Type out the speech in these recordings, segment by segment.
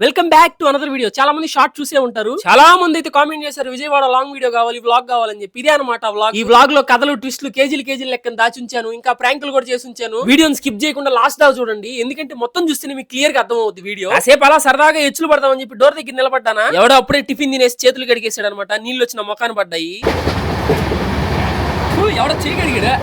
Welcome back to another video. చాలా మంది short చూసే ఉంటారు. చాలా మంది అయితే కామెంట్ చేశారు విజయవాడ లాంగ్ వీడియో కావాలి, వ్లాగ్ కావాలని చెప్పి. ఇదే అనమాట వ్లాగ్. ఈ వ్లాగ్ లో కథలు, ట్విస్టులు, కేజీలు లెక్కన దాచుంచాను. ఇంకా ప్రాంకులు కూడా చేసి ఉంచాను. వీడియోని స్కిప్ చేయకుండా లాస్ట్ దాకా చూడండి, ఎందుకంటే మొత్తం చూస్తేనే మీకు క్లియర్ గా అర్థం అవుతుంది వీడియో. కాసేపు అలా సరదాగా ఎచ్చులు పడదామని చెప్పి డోర్ దగ్గర నిలబడ్డానా, ఎవడో అప్పుడే టిఫిన్ తినేసి చేతులు కడిగేసాడు అనమాట. నీళ్ళు వచ్చిన మొఖాన్ని పడ్డాయి. ఎవడో చేయగడిగాడా?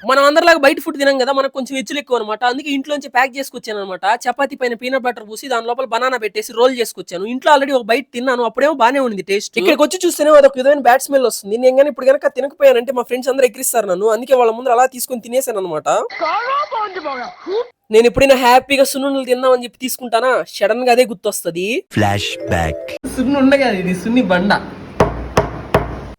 మనం అందరిలాగా బయట ఫుడ్ తినాం కదా, మనకు కొంచెం ఎచ్చులు ఎక్కువ అనమాట. అందుకే ఇంట్లోంచి ప్యాక్ చేసుకొచ్చాను అనమాట. చపాతీ పైన పీనట్ బటర్ పూసి దాని లోపల బనానా పెట్టేసి రోల్ చేసుకొచ్చాను. ఇంట్లో ఆల్రెడీ ఒక బయట తిన్నాను, అప్పుడేమో బానే ఉంది టేస్ట్. ఇక్కడికి వచ్చి చూస్తేనే అదొక విధమైన బ్యాడ్ స్మెల్ వస్తుంది. నేను కానీ ఇప్పుడు కనుక తినకపోయానంటే మా ఫ్రెండ్స్ అందరూ ఎక్కిరిస్తారు నన్ను. అందుకే వాళ్ళ ముందు అలా తీసుకొని తినేసాను అనమాట. నేను ఎప్పుడైనా హ్యాపీగా సున్నుండలు తిందామని చెప్పి తీసుకుంటానా, సడన్ గా అదే గుర్తొస్తుంది. Flash back. సున్ను ఉండగా ఇది సున్ని బండ.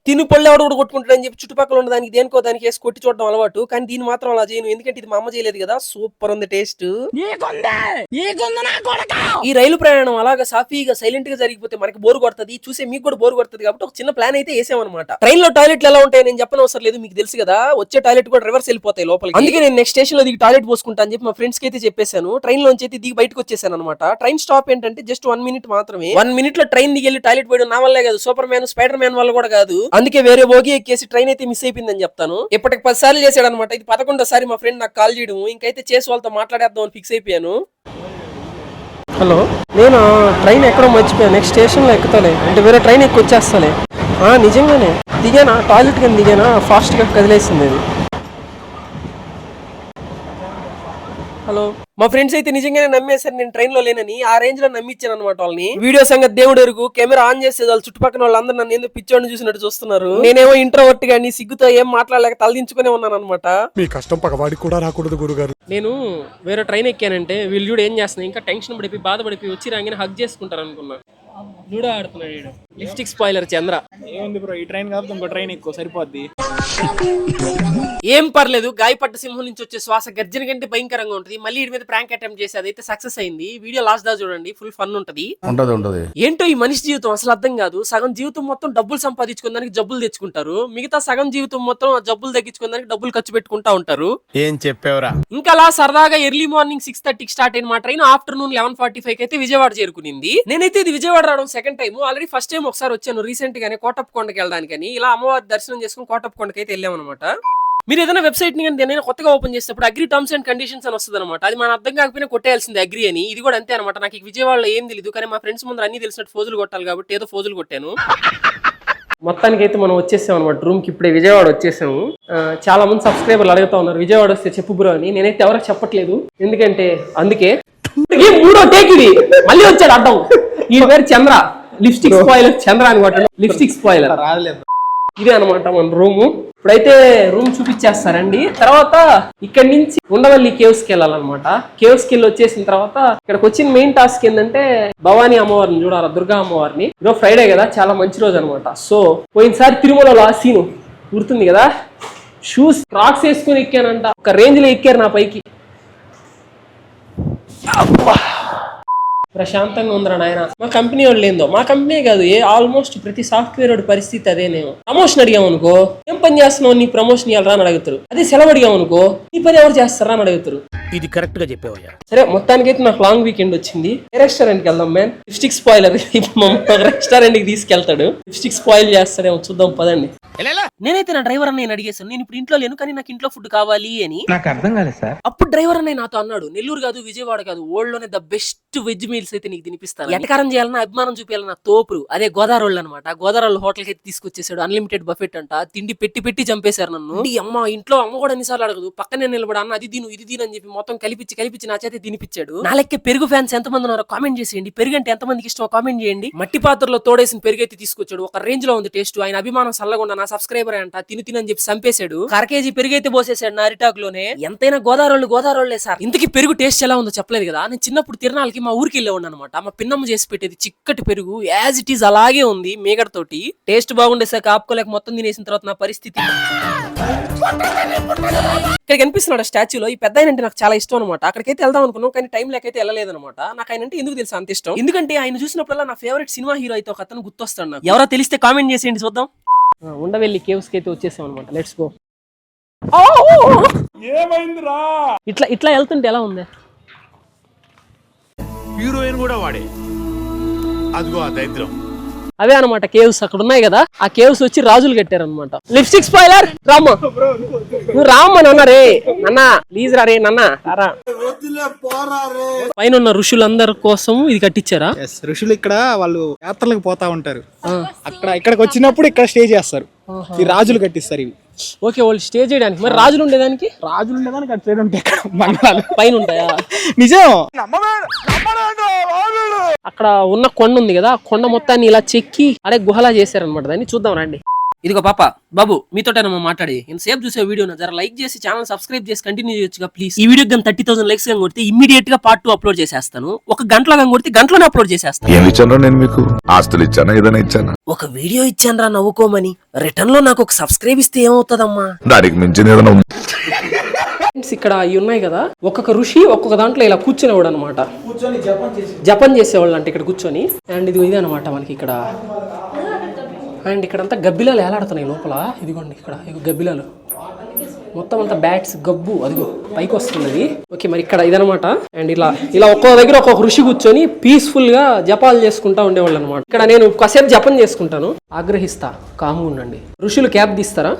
తిను పళ్ళు ఎవడు కూడా కొట్టుకుంటాడని చెప్పి చుట్టుపక్కల ఉన్న దానికి దేనికో దానికి వేసి కొట్టి చూడడం అలవాటు. కానీ దీన్ని మాత్రం అలా చేయను, ఎందుకంటే ఇది మా అమ్మ చేయలేదు కదా. సూపర్ ఉంది టేస్ట్. ఈ రైలు ప్రయాణం అలాగా సాఫీగా సైలెంట్ గా జరిగిపోతే మనకి బోరు కొడుతుంది, చూసే మీకు కూడా బోరు కొడుతుంది. కాబట్టి ఒక చిన్న ప్లాన్ అయితే వేసామన్నమాట. ట్రైన్ లో టాయిలెట్లు ఎలా ఉంటాయి నేను చెప్పని అవసరం లేదు, మీకు తెలుసు కదా. వచ్చే టాయిలెట్ కూడా రివర్స్ వెళ్ళిపోతాయి లోపలికి. అందుకే నేను నెక్స్ట్ స్టేషన్ లో దిగి టాయిలెట్ పోసుకుంటా అని చెప్పి మా ఫ్రెండ్స్ కి అయితే చెప్పేశాను. ట్రైన్ లోంచి అయితే దిగి బయటకు వచ్చేసాను అనమాట. ట్రైన్ స్టాప్ ఏంటంటే జస్ట్ 1 minute మాత్రమే. 1 minute లో ట్రైన్ దిగి వెళ్ళి టాయిలెట్ పోయడం నా వల్లే కాదు, సూపర్ మ్యాన్ స్పైడర్ మ్యాన్ వల్ల కూడా కాదు. అందుకే వేరే బోగి ఎక్కేసి ట్రైన్ అయితే మిస్ అయిపోయిందని చెప్తాను. ఇప్పటికి 10 సార్లు చేశాడు అనమాట. ఇది 11వ మా ఫ్రెండ్ నాకు కాల్ చేయడం. ఇంకైతే చేసి వాళ్ళతో మాట్లాడేద్దాం అని ఫిక్స్ అయిపోయాను. హలో, నేను ట్రైన్ ఎక్కడో మర్చిపోయాను. నెక్స్ట్ స్టేషన్ లో ఎక్కుతాలే, అంటే వేరే ట్రైన్ ఎక్కి వచ్చేస్తాలే. నిజంగానే దిగానా, టాయిలెట్ కింద దిగానా, ఫాస్ట్ గా కదిలేసింది అది. హలో, మా ఫ్రెండ్స్ అయితే నిజంగానే నమ్మేశారు నేను ట్రైన్ లో లేనని. ఆ రేంజ్ లో నమ్మించాను అనమాట వాళ్ళని. వీడియో సంగతి దేవుడు ఎరుగు. కెమెరా ఆన్ చేస్తే వాళ్ళు చుట్టుపక్కల వాళ్ళందరూ నన్ను ఎందుకు పిచ్చోడిని చూసినట్టు చూస్తున్నారు. నేనేమో ఇంట్రోవర్ట్ గాని సిగ్గుతో ఏం మాట్లాడలేక తలదించుకునే ఉన్నాను అనమాట. మీ కష్టం పగవాడికి కూడా రాకూడదు గురుగారు. నేను వేరే ట్రైన్ ఎక్కానంటే వీళ్ళు చూడు ఏం చేస్తున్నా, ఇంకా టెన్షన్ పడిపోయి బాధపడిపోయి వచ్చి రాగానే హగ్ చేసుకుంటారు అనుకున్నా. లూడో ఆడుతున్నాడు. లిప్స్టిక్ స్పాయిలర్ చంద్ర. ఏముంది బ్రో, ఈ ట్రైన్ కాదు ఇంకో ట్రైన్ ఎక్కువ సరిపోద్ది. ఏం పర్లేదు, గాయపడ్డ సింహం నుంచి వచ్చే శ్వాస గర్జన కంటే భయంకరంగా ఉంటది. మళ్ళీ వీడి మీద ప్రాంక్ అటెంప్ట్ చేసి అదైతే సక్సెస్ అయింది. వీడియో లాస్ట్ దా చూడండి, ఫుల్ ఫన్ ఉంటది. ఏంటో ఈ మనిషి జీవితం అసలు అర్థం కాదు. సగం జీవితం మొత్తం డబ్బులు సంపాదించుకోవడానికి జబ్బులు తెచ్చుకుంటారు, మిగతా సగం జీవితం మొత్తం జబ్బులు తగ్గించుకోవడానికి డబ్బులు ఖర్చు పెట్టుకుంటా ఉంటారు. ఏం చెప్పేవరా. ఇంకా అలా సరదాగా ఎర్లీ మార్నింగ్ 6:30కి స్టార్ట్ అయిన మా ట్రైన్ ఆఫ్టర్నూన్ 11:45 అయితే విజయవాడ చేరుకునింది. నేనైతే ఇది విజయవాడ రావడం second time. Already first time ఒకసారి వచ్చాను రీసెంట్ గానే కోటప్పకొండకి వెళ్ళడానికని. ఇలా అమ్మవారి దర్శనం చేసుకుని కోటప్పకొండకి అయితే వెళ్ళామన్నమాట. మీరు ఏదైనా వెబ్సైట్ ని కానీ కొత్తగా ఓపెన్ చేసినప్పుడు అగ్రి టర్మ్స్ అండ్ కండిషన్స్ అని వస్తుంది అనమాట. అది మన అర్థం కాకపోయినా కొట్టేయాల్సింది అగ్రి అని. ఇది కూడా అంతే అనమాట. నాకు విజయవాడలో ఏం తెలియదు, కానీ మా ఫ్రెండ్స్ ముందు అన్ని తెలిసినట్టు ఫోజులు కొట్టాలి కాబట్టి ఏదో ఫోజులు కొట్టాను. మొత్తానికి అయితే మనం వచ్చేసాం అనమాట రూమ్ కి. ఇప్పుడే విజయవాడ వచ్చేసాము. చాలా మంది సబ్స్క్రైబర్లు అడుగుతా ఉన్నారు విజయవాడ వస్తే చెప్పు బ్రో అని. నేనైతే ఎవరికి చెప్పట్లేదు, ఎందుకంటే అందుకే మూడో టేక్ ఇది మళ్ళీ వచ్చాడు అడ్డం. ఈ పేరు చంద్ర, లిప్స్టిక్ స్పాయిలర్ చంద్ర అని కొట్టాడు. లిప్స్టిక్ స్పాయిలర్ రాలేదు. ఇదే అనమాట మన రూము. ఇప్పుడైతే రూమ్ చూపించేస్తారండి. తర్వాత ఇక్కడి నుంచి ఉండవల్లి కేవ్స్ కి వెళ్ళాలన్నమాట. కేవ్స్ కి వెళ్ళి వచ్చేసిన తర్వాత ఇక్కడికి వచ్చిన మెయిన్ టాస్క్ ఏంటంటే భవానీ అమ్మవారిని చూడాలి, దుర్గా అమ్మవారిని. ఈరోజు ఫ్రైడే కదా, చాలా మంచి రోజు అనమాట. సో పోయినసారి తిరుమలలో ఆ సీను గుర్తుంది కదా, షూస్ క్రాక్స్ వేసుకుని ఎక్కానంట. ఒక రేంజ్ లో ఎక్కారు నా పైకి. ప్రశాంతంగా ఉందిరా నాయన. మా కంపెనీ వాళ్ళు ఏందో, మా కంపెనీ కాదు ఆల్మోస్ట్ ప్రతి సాఫ్ట్వేర్ వాడి పరిస్థితి అదేనేమో. ప్రమోషన్ అడిగాం అనుకో, ఏం పని చేస్తున్నావు, నీ ప్రమోషన్ ఇవ్వాలరా అని అడుగుతారు. అదే సెలవు అడిగాం అనుకో, నీ పని ఎవరు చేస్తారా అని అడుగుతారు. ఇది కరెక్ట్ గా చెప్పేవయ్యా. సరే మొత్తానికి అయితే నాకు లాంగ్ వీకెండ్ వచ్చింది. ఏ రెస్టారెంట్ కి వెళ్దాం మ్యాన్. లిప్స్టిక్ స్పాయిలర్ ఇప్పుడు ఒక రెస్టారెంట్ కి తీసుకెళ్తాడు, లిప్స్టిక్ స్పాయిల్ చేస్తాడేమో, చూద్దాం పదండి. నేనైతే నా డ్రైవర్ అన్నయ్య అడిగేసాను, నేను ఇప్పుడు ఇంట్లో లేను కానీ నాకు ఇంట్లో ఫుడ్ కావాలి అని. నాకు అర్థం కాలేదు సార్. అప్పుడు డ్రైవర్ అన్నయ్య నాతో అన్నాడు, నెల్లూరు కాదు విజయవాడ కాదు, వరల్డ్ లోనే ద బెస్ట్ వెజ్ మీల్స్ అయితే నీకు తినిపిస్తాను. ఎటకారం చేయాలన్నా అభిమానం చూపించాలన్నా తోపురు అదే గోదావరి అనమాట. గోదావరి హోటల్ కి అయితే తీసుకొచ్చేసాడు. అన్లిమిటెడ్ బఫెట్ అంట. తిండి పెట్టి పెట్టి చంపేశారు నన్ను. అమ్మ ఇంట్లో అమ్మ కూడా ఎన్నిసార్లు అడగదు, పక్కనే నిలబడి అన్న అది దీను ఇది దీని అని చెప్పి మొత్తం కలిపించి నా చేతే తినిపించాడు. నా లెక్క పెరుగు ఫ్యాన్స్ ఎంతమంది ఉన్నారో కామెంట్ చేసేయండి. పెరుగు అంటే ఎంతమందికి ఇష్టమో కామెంట్ చేయండి. మట్టి పాత్రలో తోడేసిన పెరుగు అయితే తీసుకొచ్చాడు. ఒక రేంజ్ లో ఉంది టేస్ట్. ఆయన అభిమానం సల్లగుండా నా సబ్స్క్రైబర్ అంట, తిని చెప్పి చంపేశాడు. 1/2 kg పెరుగు అయితే పోసేసాడు నా అరిటాక్ లోనే. ఎంతైనా గోదావరి సార్. ఇంతకీ పెరుగు టేస్ట్ ఎలా ఉందో చెప్పలేదు కదా. నేను చిన్నప్పుడు తిరణాలకి మా ఊరికి వెళ్ళేవాడిని అనమాట. మా పిన్నమ్మ చేసి పెట్టేది చిక్కటి పెరుగు, యాజ్ ఇట్ ఈజ్ అలాగే ఉంది మేగడ తోటి. టేస్ట్ బాగుండేసాక ఆపుకోలేక మొత్తం తినేసిన తర్వాత నా పరిస్థితి. ఇక్కడ కనిపిస్తున్నాడు స్టాచ్యూలో ఈ పెద్ద ఆయన అంటే నాకు చాలా ఇష్టం అనమాట. అక్కడికైతే వెళ్దాం అనుకున్నాం, కానీ టైం లేకైతే వెళ్ళలేదన్నమాట. నాకు ఆయన అంటే ఎందుకు తెలుసు అంత ఇష్టం, ఎందుకంటే ఆయన చూసినప్పుడల్లా నా ఫేవరెట్ సినిమా హీరో అయితే ఒక అతను గుర్తొస్తాడు నాకు. ఎవరో తెలిస్తే కామెంట్ చేసేయండి చూద్దాం. ఉండవెల్లి కేవ్స్ కి అయితే వచ్చేసాం అనమాట. Let's go. ఇట్లా వెళ్తుంటే ఎలా ఉంది? హీరోయిన్ కూడా వాడే. అదిగో ఆ దరిద్రం. అవే అనమాట కేవ్స్ అక్కడ ఉన్నాయి కదా, ఆ కేవ్స్ వచ్చి రాజులు కట్టారనమాట. లిప్స్టిక్ స్పాయిలర్ రామ్మ, నువ్వు రామ్మ నాన్న రే, నాన్న ప్లీజ్ రా రే నాన్న రా. పైన ఉన్న ఋషులందరి కోసం ఇది కట్టించారా? ఋషులు ఇక్కడ వాళ్ళు యాత్రలకు పోతా ఉంటారు, అక్కడ ఇక్కడికి వచ్చినప్పుడు ఇక్కడ స్టే చేస్తారు. ఈ రాజులు కట్టిస్తారు ఇవి. ఓకే, వాళ్ళు స్టే చేయడానికి. మరి రాజులు ఉండేదానికి? రాజులు ఉండేదానికి అటు సైడ్ ఉంటాయి ఇక్కడ మంగళాలు పైన ఉంటాయా? నిజం. అక్కడ ఉన్న కొండ ఉంది కదా, ఆ కొండ మొత్తాన్ని ఇలా చెక్కి అడే గుహలా చేశారనమాట. దాన్ని చూద్దాం రండి. ఇదిగో పాప బాబు, మీతోటేనమ్మా మాట్లాడి. నేను సేఫ్ చూసే వీడియో జర లైక్ చేసి ఛానల్ సబ్స్క్రైబ్ చేసి కంటిన్యూ చేయొచ్చుగా ప్లీజ్. ఈ వీడియో కానీ 30,000 లైక్స్ గా కొడితే ఇమ్మీడియట్ గా పార్ట్ 2 అప్లోడ్ చేసేస్తాను. ఒక గంటలో కానీ కొడితే గంటలోనే అప్లోడ్ చేసేస్తాను. ఏమి ఇచ్చాను నేను మీకు? ఆస్తులు ఇచ్చానా? ఏదైనా ఇచ్చానా? ఒక వీడియో ఇచ్చాను రా నవ్వుకోమని, రిటర్న్ లో నాకు ఒక సబ్స్క్రైబ్ ఇస్తే ఏమవుతుందమ్మా? దానికి మించిన ఏదైనా ఇక్కడ ఇవి ఉన్నాయి కదా, ఒక్కొక్క ఋషి ఒక్కొక్క దాంట్లో ఇలా కూర్చునేవాడు అనమాట. జపం చేసేవాళ్ళు అంటే ఇక్కడ కూర్చొని. అండ్ ఇది అనమాట మనకి ఇక్కడ. అండ్ ఇక్కడంతా గబ్బిలాలు ఏలాడుతున్నాయి లోపల. ఇదిగోండి ఇక్కడ గబ్బిలాలు మొత్తం అంతా బ్యాట్స్ గబ్బు అదిగో పైకి వస్తున్నది. ఓకే, మరి ఇక్కడ ఇదనమాట. అండ్ ఇలా ఇలా ఒక్కో దగ్గర ఒక్కొక్క ఋషి కూర్చొని పీస్ఫుల్ గా జపాలు చేసుకుంటా ఉండేవాళ్ళు అనమాట. ఇక్కడ నేను కాసేపు జపం చేసుకుంటాను, ఆగ్రహిస్తా, కామ్గా ఉండండి. ఋషులు క్యాప్ తీస్తారా?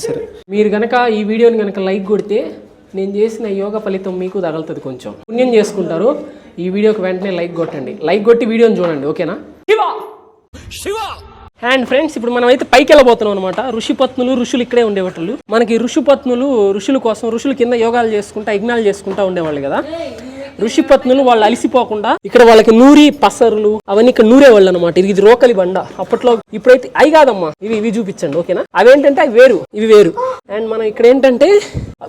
సరే, మీరు గనక ఈ వీడియోని గనక లైక్ కొడితే నేను చేసిన యోగా ఫలితం మీకు తగలుతుంది, కొంచెం పుణ్యం చేసుకుంటారు. ఈ వీడియోకి వెంటనే లైక్ కొట్టండి, లైక్ కొట్టి వీడియోని చూడండి, ఓకేనా? అండ్ ఫ్రెండ్స్, ఇప్పుడు మనం అయితే పైకి వెళ్ళబోతున్నాం అనమాట. ఋషిపత్నులు ఋషులు ఇక్కడే ఉండేవాళ్ళు. మనకి ఋషిపత్నులు ఋషుల కోసం, ఋషుల కింద యోగాలు చేసుకుంటా యజ్ఞాలు చేసుకుంటా ఉండేవాళ్ళు కదా. ఋషిపత్నులు వాళ్ళు అలిసిపోకుండా ఇక్కడ వాళ్ళకి నూరి పసరులు అవన్నీ ఇక్కడ నూరేవాళ్ళు అనమాట. ఇది రోకలి బండ అప్పట్లో. ఇప్పుడైతే అవి కాదమ్మా, ఇవి చూపించండి, ఓకేనా? అవేంటంటే అవి వేరు, ఇవి వేరు. అండ్ మనం ఇక్కడ ఏంటంటే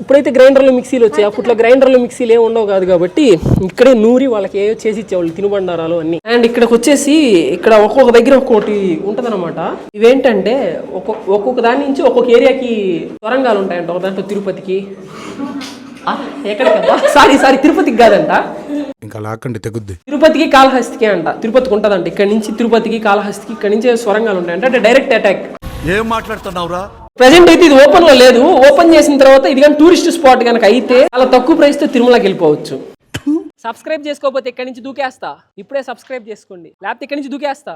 ఇప్పుడైతే గ్రైండర్లు మిక్సీలు వచ్చాయి. అప్పట్లో గ్రైండర్లు మిక్సీలు ఏమి ఉండవు కాదు కాబట్టి ఇక్కడే నూరి వాళ్ళకి ఏవో చేసి ఇచ్చేవాళ్ళు, తినుబండారాలు అన్ని. అండ్ ఇక్కడికి వచ్చేసి ఇక్కడ ఒక్కొక్క దగ్గర ఒక్కొక్కటి ఉంటదన్నమాట. ఇవేంటంటే ఒక్కొక్క దాని నుంచి ఒక్కొక్క ఏరియాకి సొరంగాలు ఉంటాయంట. ఒక దాంట్లో తిరుపతికి, ఎక్కడికబ్బా సారీ తిరుపతికి కాదంట, ఇంకా లాక్కండి తెగుద్ది. తిరుపతికి కాళహస్తికి అంట. తిరుపతికి ఉంటదంట. ఇక్కడ నుంచి తిరుపతికి కాళహస్తికి ఇక్కడ నుంచి సొరంగాలు ఉంటాయంట. అంటే డైరెక్ట్ అటాక్. ఏం మాట్లాడుతున్నావురా? ప్రెజెంట్ అయితే ఇది ఓపెన్ లో లేదు. ఓపెన్ చేసిన తర్వాత ఇది కానీ టూరిస్ట్ స్పాట్ కనుక అయితే చాలా తక్కువ ప్రైస్ తో తిరుమలకి వెళ్ళిపోవచ్చు. సబ్స్క్రైబ్ చేసుకోకపోతే ఇక్కడ నుంచి దూకేస్తా. ఇప్పుడే సబ్స్క్రైబ్ చేసుకోండి, లేకపోతే ఇక్కడ నుంచి దూకేస్తా.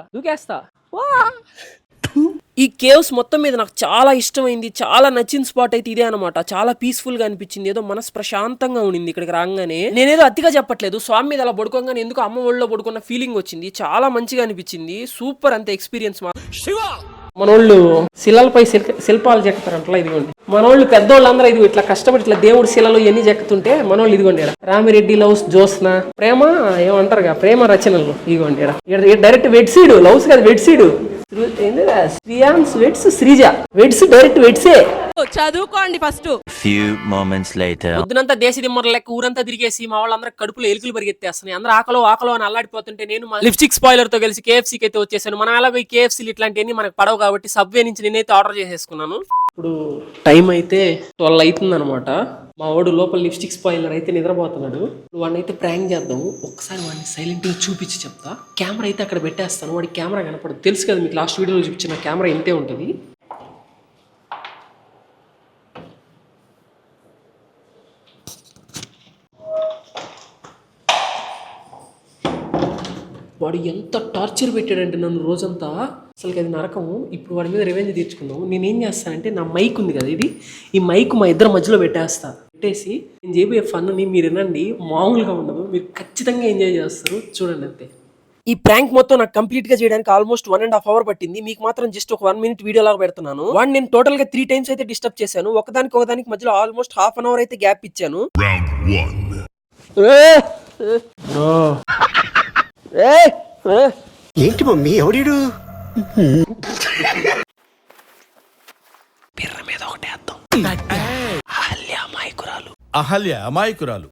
ఈ కేవ్స్ మొత్తం మీద నాకు చాలా ఇష్టమైంది, చాలా నచ్చిన స్పాట్ అయితే ఇదే అనమాట. చాలా పీస్ఫుల్ గా అనిపించింది, ఏదో మనసు ప్రశాంతంగా ఉండింది ఇక్కడికి రాగానే. నేనేదో అతిగా చెప్పట్లేదు, స్వామి మీద అలా పడుకోగానే ఎందుకు అమ్మ ఒళ్ళో పడుకున్న ఫీలింగ్ వచ్చింది. చాలా మంచిగా అనిపించింది, సూపర్. అంతే ఎక్స్పీరియన్స్. మనోళ్ళు శిలలపై శిల్పాలు చెక్కుతారంటలా. ఇదిగోండి మనోళ్ళు పెద్దోళ్ళందరూ ఇది ఇట్లా కష్టపడి ఇట్లా దేవుడి శిలలు ఇవన్నీ చెక్కుతుంటే మనోళ్ళు ఇదిగోండి రామిరెడ్డి లవ్స్ జ్యోత్స్న ప్రేమ ఏమంటారు, ప్రేమ రచనలు. ఇదిగోండి డైరెక్ట్ వెడ్ సీడ్, లవ్స్ కాదు వెడ్ సీడ్. శ్రీజ వెడ్స్ డైరెక్ట్ వెడ్సే. చదువుకోండి ఫస్ట్. పొద్దునంతా దేశ దిమ్మర లెక్క ఊరంతా తిరిగేసి మా వాళ్ళందరూ కడుపులో ఎలుకలు పరిగెత్తేస్తున్నాయి. అందరూ ఆకలో అని అల్లాడిపోతుంటే నేను మా లిప్స్టిక్ స్పాయిలర్ తో కలిసి KFCకి అయితే వచ్చేసాను. మనం ఎలా పోయి KFCలు ఇట్లాంటివన్నీ మనకు పడవు కాబట్టి సబ్వే నుంచి నేనైతే ఆర్డర్ చేసేసుకున్నాను. ఇప్పుడు టైం అయితే 12 అవుతుంది అనమాట. మా వాడు లోపల లిప్స్టిక్ స్పాయిలర్ అయితే నిద్రపోతున్నాడు. వాడిని అయితే ప్రాంక్ చేద్దాము. ఒక్కసారి వాడిని సైలెంట్ గా చూపించి చెప్తా. కెమెరా అయితే అక్కడ పెట్టేస్తాను, వాడికి కెమెరా కనపడదు. తెలుసు కదా మీకు, లాస్ట్ వీడియోలో చూపించిన కెమెరా ఇంతే ఉంటుంది. వాడు ఎంత టార్చర్ పెట్టాడంటే నన్ను రోజంతా, అసలుకి అది నరకము. ఇప్పుడు వాడి మీద రివెంజ్ తీర్చుకున్నాము. నేనేం చేస్తానంటే నా మైక్ ఉంది కదా, ఈ మైక్ మా ఇద్దరి మధ్యలో పెట్టేసి నేను చేయబోయే ఫన్ని మీరు వినండి. మామూలుగా ఉండదు, మీరు ఖచ్చితంగా ఎంజాయ్ చేస్తారు, చూడండి అంతే. ఈ ప్రాంక్ మొత్తం నాకు కంప్లీట్ గా చేయడానికి ఆల్మోస్ట్ 1.5 hours పట్టింది. మీకు మాత్రం జస్ట్ ఒక 1 minute వీడియో లాగా పెడుతున్నాను. వాడిని నేను టోటల్ గా 3 times అయితే డిస్టర్బ్ చేశాను. ఒకదానికి మధ్యలో ఆల్మోస్ట్ ½ an hour అయితే గ్యాప్ ఇచ్చాను. ఏంటి మమ్మీ ఎవడీడు? పిర్ర మీద ఒకటే అర్థం. అహల్య అమాయకురాలు.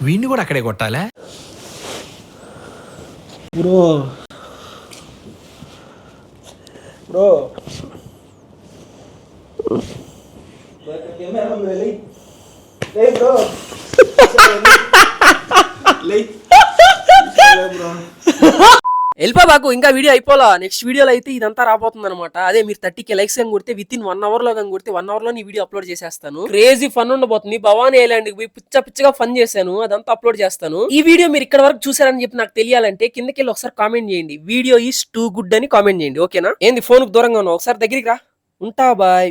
వీణ్ణి కూడా అక్కడే కొట్టాలా? బ్రో వెళ్ళిపోబాకు, ఇంకా వీడియో అయిపోలా. నెక్స్ట్ వీడియోలో అయితే ఇదంతా రాబోతుంది అనమాట. అదే మీరు 30K లైక్స్ కానీ కొడితే విత్ ఇన్ 1 hour లో కానీ కొడితే 1 hour లో ఈ వీడియో అప్లోడ్ చేసేస్తాను. క్రేజీ ఫన్ ఉండబోతుంది. భవానీ ఐలాండ్ కి పోయి పిచ్చగా ఫన్ చేశాను, అదంతా అప్లోడ్ చేస్తాను. ఈ వీడియో మీరు ఇక్కడ వరకు చూసారని చెప్పి నాకు తెలియాలంటే కిందకి వెళ్ళి ఒకసారి కామెంట్ చేయండి. వీడియో ఈస్ టూ గుడ్ అని కామెంట్ చేయండి. ఓకేనా? ఏంది ఫోన్ కు దూరంగా ఉన్నావు? ఒకసారి దగ్గరికి రా. ఉంటా, బాయ్.